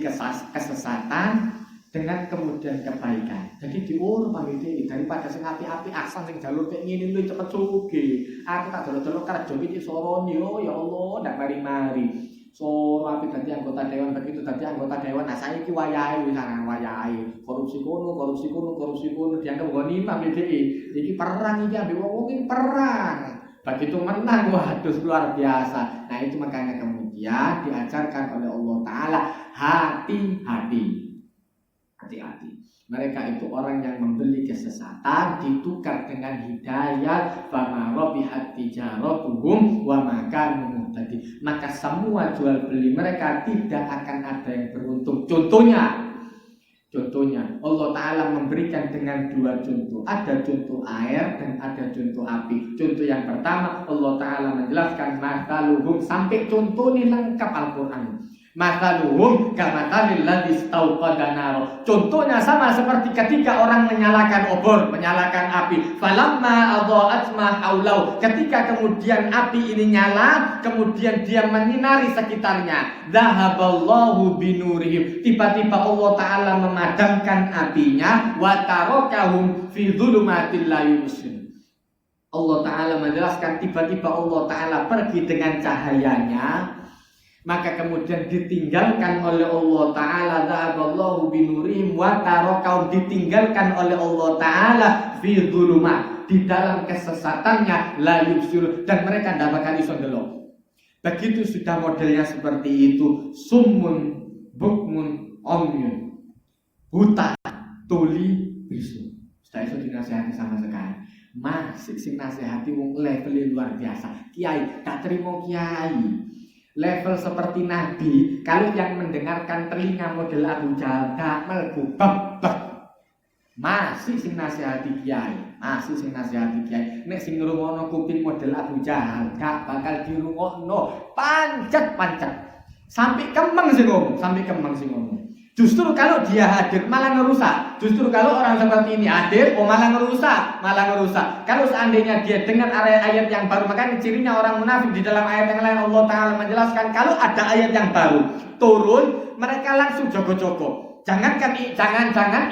kesesatan dengan kemudian kebaikan. Jadi diurus pamit daripada sing api-api aksan sing jalur kayak ngene lho cepet sugih. Aku tak delok-delok kerja iki sorone yo ya Allah ndak mari-mari. So api dadi anggota dewan begitu dadi anggota dewan. Nah saiki wayahe wis ana wayahe. Korupsi kono dianggap ghanimah BDI. Iki perang iki ambek wong iki perang. Begitu menang waduh luar biasa. Nah itu makanya kemudian diajarkan oleh Allah Ta'ala hati-hati. Mereka itu orang yang membeli kesesatan ditukar dengan hidayah. Fama rabihat tijaratuhum wa ma kanu muhtadin. Maka semua jual beli mereka tidak akan ada yang beruntung. Contohnya Allah Ta'ala memberikan dengan dua contoh. Ada contoh air dan ada contoh api. Contoh yang pertama Allah Ta'ala menjelaskan mathaluhum sampai contoh ini lengkap Al-Quran. Mathaluhum kamathalil ladzi istauqada nar. Contohnya sama seperti ketika orang menyalakan obor, menyalakan api. Falamma adha'at ma haulau. Ketika kemudian api ini nyala, kemudian dia menyinari sekitarnya. Dhahaballahu binurihim. Tiba-tiba Allah Ta'ala memadamkan apinya wa tarakahum fi dhulumatil la yubsirun. Allah Ta'ala menjelaskan tiba-tiba Allah Ta'ala pergi dengan cahayanya. Maka kemudian ditinggalkan oleh Allah Ta'ala, Za'aballahu binurihim wa tarakahum, ditinggalkan oleh Allah Ta'ala fi dhulumat, di dalam kesesatannya la yubsirun, dan mereka tidak bakal iso ndelok. Begitu sudah modelnya seperti itu, summun bukmun umyun, buta tuli bisu. Sudah itu dinasihati sama sekali. Masih sing nasihati wong level luar biasa. Kiai tak terima kiai. Level seperti Nabi, kalau yang mendengarkan telinga model Abu Jahal gak melbu bebek. Masih sing nasihati kiai, masih sing nasihati kiai. Nek sing ngrungokno kuping model Abu Jahal gak bakal dirungokno, pancet. Sampai kembang sing ngomong. Justru kalau dia hadir malah ngerusak. Justru kalau orang seperti ini hadir, malah ngerusak. Kalau seandainya dia dengan ayat yang baru, maka cirinya orang munafik di dalam ayat yang lain Allah Ta'ala menjelaskan kalau ada ayat yang baru turun, mereka langsung jogo-jogo. Jangan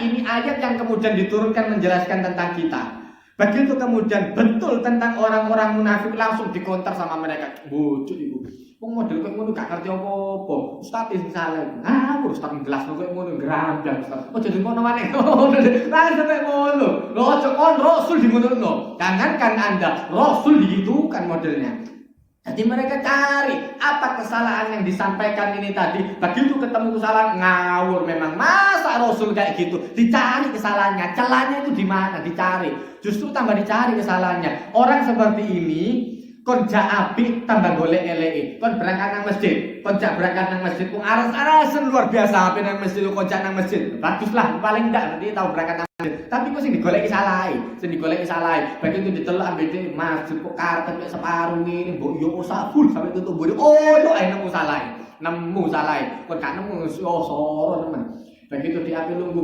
ini ayat yang kemudian diturunkan menjelaskan tentang kita. Begitu kemudian betul tentang orang-orang munafik langsung dikonter sama mereka. Bocok ibu. Wong model koyo ngono gak ngerti apa-apa. Ustaz sing salah. Ustaz gelas koyo ngono grandang Ustaz. Ojo ngono maneh. Lah sampe ngono. Lho ojo kon Rasul di ngono. Jangankan Anda, Rasul digitukan modelnya. Jadi mereka cari apa kesalahan yang disampaikan ini tadi. Begitu ketemu kesalahan ngawur memang. Masa Rasul kayak gitu? Dicari kesalahannya. Celahnya itu di mana? Dicari. Justru tambah dicari kesalahannya. Orang seperti ini kon jak apik tambah golek eleke. Kon berangkat nang masjid, kon jak berangkat nang masjid, wong aras-arasen luar biasa apik nang masjid, kon jak nang masjid. Baguslah, paling ndak berarti tahu berangkat nang masjid. Tapi kok sing digoleki salahe. Begitu ditelok ambek masjid kok karpet kok separuh ngene, mbok yo usaful sampai tutup mburi. Oh, yo nemu salahe. Kon gak nemu soro temen. Begitu di api lungguh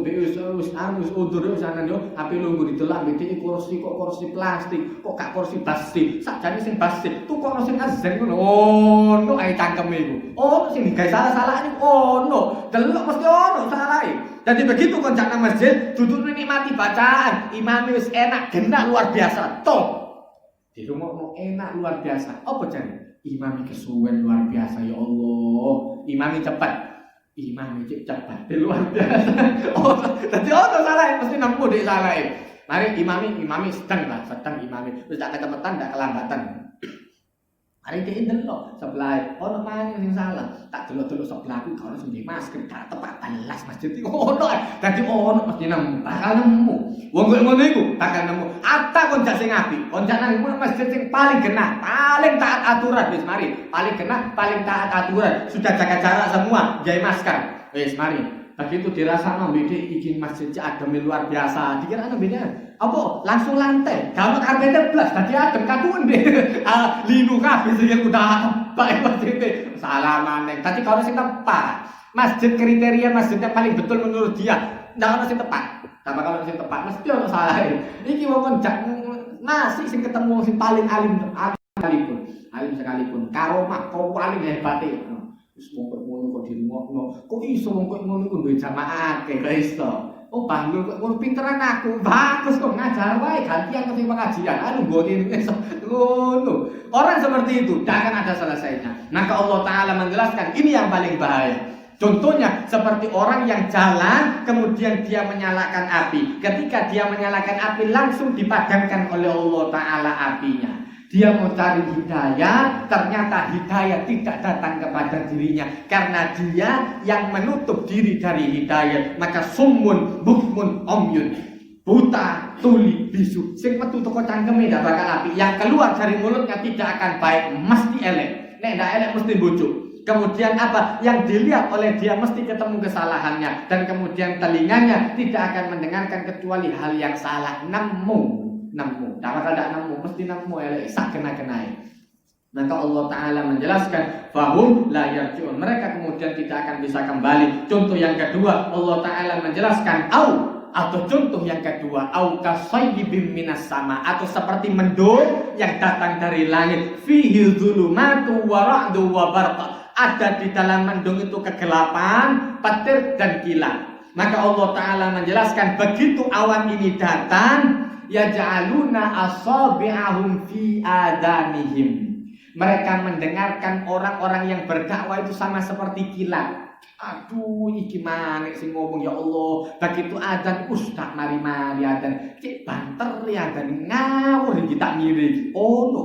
anus undur sana yo api lungguh ditelak mbek kursi plastik kok gak kursi basi sakjane sing basi tuh kok sing azan ngono no ae cangkeme iku sing digawe salah-salah niku delok mesti salahe. Jadi begitu kon jak nang masjid duduk nikmati bacaan imam wis enak genak luar biasa di rumah mau enak luar biasa apa jane imam kesuwen luar biasa ya Allah imam cepat imam cek cepat luar biasa. Jadi salah mesti nemu dek salah. Mari imami sedang imami. Terus tak ketepetan tak kelambatan. Mari dia delok sebelah ono maneh sing salah. Tak delok-delok sebelahku kalau sing masker gak tepat telas masjid iki ono. Dadi ono mesti nemu. Wong kok ngono iku bakal nemu. Ata kon jak sing apik. Kon jak nang masjid sing paling genah, paling taat aturan wis mari. Paling genah, paling taat aturan. Sudah jaga jarak semua, gawe masker. Wis mari. Begitu dirasakno mbede iki masjid adem luar biasa. Dikira ana beda. Apa? Langsung lantai. Kalau karpet blas dadi adem kaduwen deh. Linu kabeh sing udah baik masjid. Salah maneh. Tadi kalau sing tepat. Masjid kriteria masjidnya paling betul menurut dia. Ndak ono sing tepat. Tapi kalau sing tepat mesti ono salah. Iki wong jak nasi sing ketemu sing paling alim sekalipun. Karomah kok paling hebate. Wis wong kok ngono kok dirungokno. Kok iso wong kok ngono ku duwe jamaah akeh kok iso. Oh banggul kok ngono pinteran aku. Bagus kok ngajar wae gantian ke pengajian. Nggone ngono. Orang seperti itu tidak akan ada selesainya. Maka Allah Ta'ala menjelaskan ini yang paling bahaya. Contohnya seperti orang yang jalan kemudian dia menyalakan api. Ketika dia menyalakan api langsung dipadamkan oleh Allah Ta'ala apinya. Dia mau cari hidayah, ternyata hidayah tidak datang kepada dirinya. Karena dia yang menutup diri dari hidayah. Maka summun bukmun umyun, buta tuli bisu. Sing metu teko cangkeme ndak bakal api. Yang keluar dari mulutnya tidak akan baik, mesti elek. Nek ndak elek mesti bocok. Kemudian apa? Yang dilihat oleh dia mesti ketemu kesalahannya. Dan kemudian telinganya tidak akan mendengarkan kecuali hal yang salah. Nemu, tak nemu, mesti nemu elek sak kena-kenai. Maka Allah Ta'ala menjelaskan fahum la yarji'un. Mereka kemudian tidak akan bisa kembali. Contoh yang kedua Allah Ta'ala menjelaskan atau contoh yang kedua au kasayyibim minas sama, atau seperti mendung yang datang dari langit fihi dzulumatu wa ra'du wa barq. Ada di dalam mendung itu kegelapan, petir dan kilat. Maka Allah Ta'ala menjelaskan begitu awan ini datang yaj'aluna asabi'ahum fi adanihim. Mereka mendengarkan orang-orang yang berdakwah itu sama seperti kilat. Aduh, ini gimana sih ngomong ya Allah. Begitu adzan, tak mari-mari adzan. Cek banter ya adzan ngawur kita ngiri. Oh no.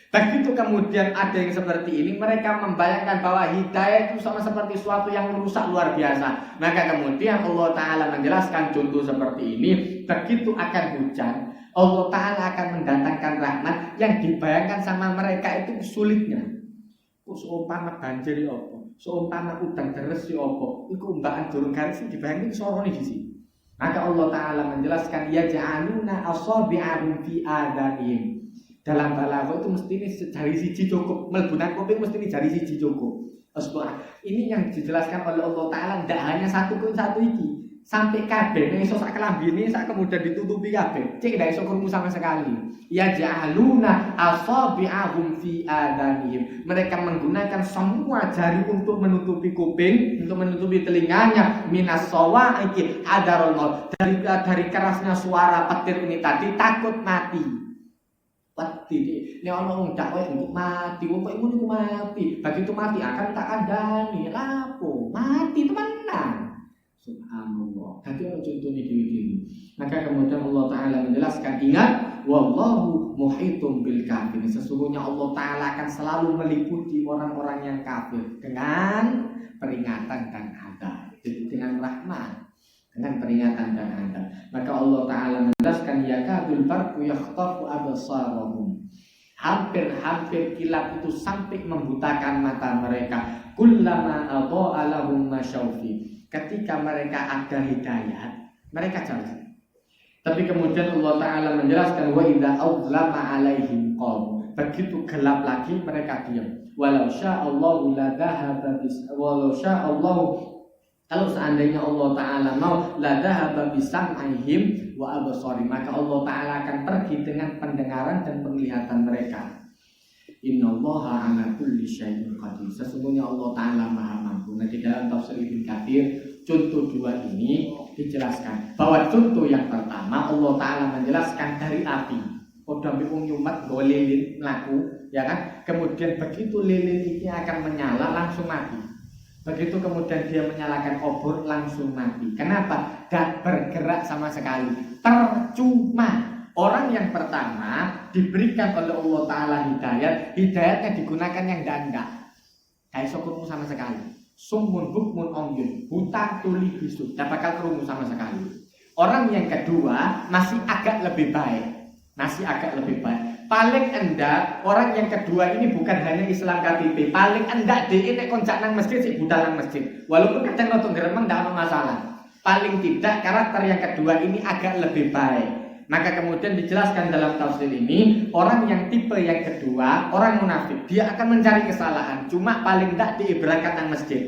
Begitu kemudian ada yang seperti ini, mereka membayangkan bahwa hidayah itu sama seperti suatu yang merusak luar biasa. Maka kemudian Allah Ta'ala menjelaskan contoh seperti ini. Begitu akan hujan, Allah Ta'ala akan mendatangkan rahmat yang dibayangkan sama mereka itu sulitnya. Seumpama banjir ya apa? Seumpama udan deres ya apa? Iku umbaan durung garis dibayangin sorone di sini. Maka Allah Ta'ala menjelaskan ya ja'aluna asabi'ahum fi adanihim. Dalam balaghah itu mesti ini jari siji cukup, melbunan kuping mesti ini jari siji cukup. Ini yang dijelaskan oleh Allah Ta'ala tidak hanya satu pun satu iki. Sampai kabeh nek iso sak kelambine sak kemudian ditutupi kabeh. Cek ndak iso krungu sama sekali. Ya ja'aluna asabi'ahum fi adanihim. Mereka menggunakan semua jari untuk menutupi kuping, untuk menutupi telinganya. Minas sawa'iqi hadarul maut. Dari kerasnya suara petir ini tadi takut mati. Pati ini orang dakwah untuk mati, wong kok niku mati. Begitu mati akan tak kandhani, lapo mati temenan. Subhanallah. Dadi ono contone dhewe-dhewe. Maka kemudian Allah Ta'ala menjelaskan, ingat, wallahu muhitum bil kafir. Sesungguhnya Allah Ta'ala akan selalu meliputi orang-orang yang kafir dengan peringatan dan adab. Jadi dengan rahmat, dengan peringatan dan adab. Maka Allah Ta'ala menjelaskan yakadul barqu yakhtafu absarahum. Hampir-hampir kilat itu sampai membutakan mata mereka. Kullama adha'a lahum masyaufi. Ketika mereka ada hidayat, mereka jalan. Tapi kemudian Allah Ta'ala menjelaskan wa idza awlama alaihim qom. Begitu gelap lagi mereka diam. Walau sya'allahu la dhahaba bis walau sya'allahu, kalau seandainya Allah Ta'ala mau la dhahaba bisam'ihim wa absari, maka Allah Ta'ala akan pergi dengan pendengaran dan penglihatan mereka. Innallaha 'ala kulli syai'in qadir. Sesungguhnya Allah Ta'ala Maha mampu. Nah, di dalam tafsir Ibnu Katsir contoh dua ini dijelaskan bahwa contoh yang pertama Allah Ta'ala menjelaskan dari api. Padha wong nyumet nggo lilin mlaku, ya kan? Kemudian begitu lilin ini akan menyala langsung mati. Begitu kemudian dia menyalakan obor langsung mati. Kenapa? Gak bergerak sama sekali. Percuma. Orang yang pertama diberikan oleh Allah Ta'ala hidayat. Hidayatnya digunakan yang enggak. Gak iso krungu sama sekali. Sumun bukmun omyun. Buta tuli bisu. Gak bakal krungu sama sekali. Orang yang kedua masih agak lebih baik. Paling enggak orang yang kedua ini bukan hanya Islam KTP. Paling enggak dia nek konjak nang masjid sik budal nang masjid. Walaupun kadang rada gremeng ndak ada masalah. Paling tidak karakter yang kedua ini agak lebih baik. Maka kemudian dijelaskan dalam tafsir ini, orang yang tipe yang kedua, orang munafik, dia akan mencari kesalahan. Cuma paling enggak dia berangkat nang masjid.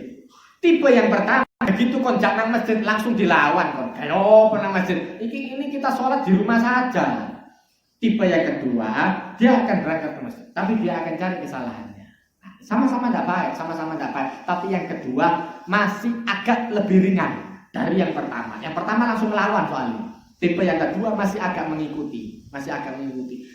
Tipe yang pertama, begitu konjak nang masjid langsung dilawan kon. Kayo nang masjid. Ini kita sholat di rumah saja. Tipe yang kedua, dia akan berangkat ke masjid, tapi dia akan cari kesalahannya. Nah, sama-sama tidak baik. Tapi yang kedua masih agak lebih ringan dari yang pertama. Yang pertama langsung melawan soalnya. Tipe yang kedua masih agak mengikuti.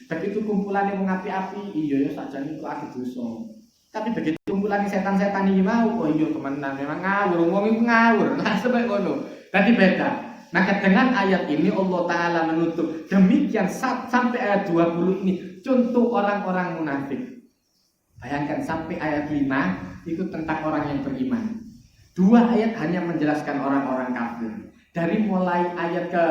Begitu kumpulannya mengapi-api, iya ya saja niku akeh dosa. Tapi begitu kumpulannya setan-setan ini mau, oh iya temenan memang ngawur, wong iku ngawur. Nah, sebab ngono. Tadi beda. Maka dengan ayat ini Allah Ta'ala menutup demikian sampai ayat 20 ini contoh orang-orang munafik. Bayangkan sampai ayat 5 itu tentang orang yang beriman. 2 ayat hanya menjelaskan orang-orang kafir. Dari mulai ayat ke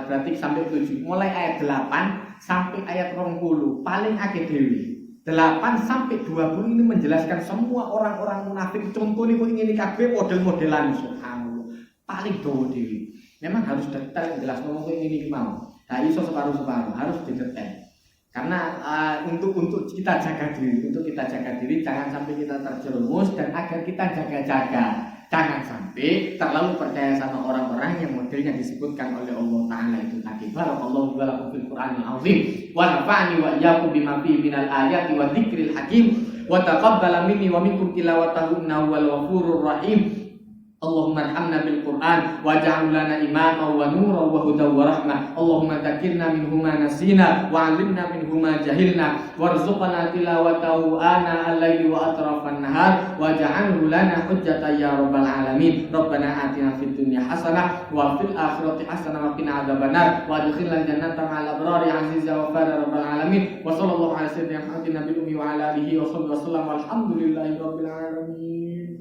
berarti sampai 7, mulai ayat 8 sampai ayat 20 paling akeh dewi. 8 sampai 20 ini menjelaskan semua orang-orang munafik. Contoh niku ingin kabeh model-modelan subhanallah. Paling dawa dewi. Memang harus detail jelas ngomong ini mau. Nah, iso separuh-separuh harus didetail. Karena untuk kita jaga diri, jangan sampai kita terjerumus dan agar kita jaga-jaga. Jangan sampai terlalu percaya sama orang-orang yang modelnya disebutkan oleh Allah Ta'ala itu tadi. Barakallahu wa lakum fil Qur'anil azim wa nafa'ani wa iyyakum bima fihi minal ayati wa dzikril hakim wa taqabbala minni wa minkum tilawatahu innahu wal ghafurur rahim. اللهم ارحمنا بالقرآن واجعله لنا إماما ونورا وهدى ورحمة اللهم ذكرنا منه ما نسينا وعلمنا منه ما جهلنا وارزقنا تلاوته آناء الليل وأطراف النهار واجعله لنا حجة يا رب العالمين ربنا آتنا في الدنيا حسنة وفي الآخرة حسنة وقنا عذاب النار وادخلنا الجنة مع الأبرار عزيز وغفار رب العالمين وصلى الله على سيدنا محمد النبي الأمي وعلى آله وصحبه وسلم والحمد لله رب العالمين.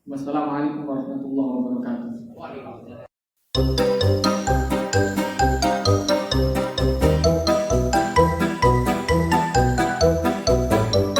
Wassalamualaikum warahmatullahi wabarakatuh.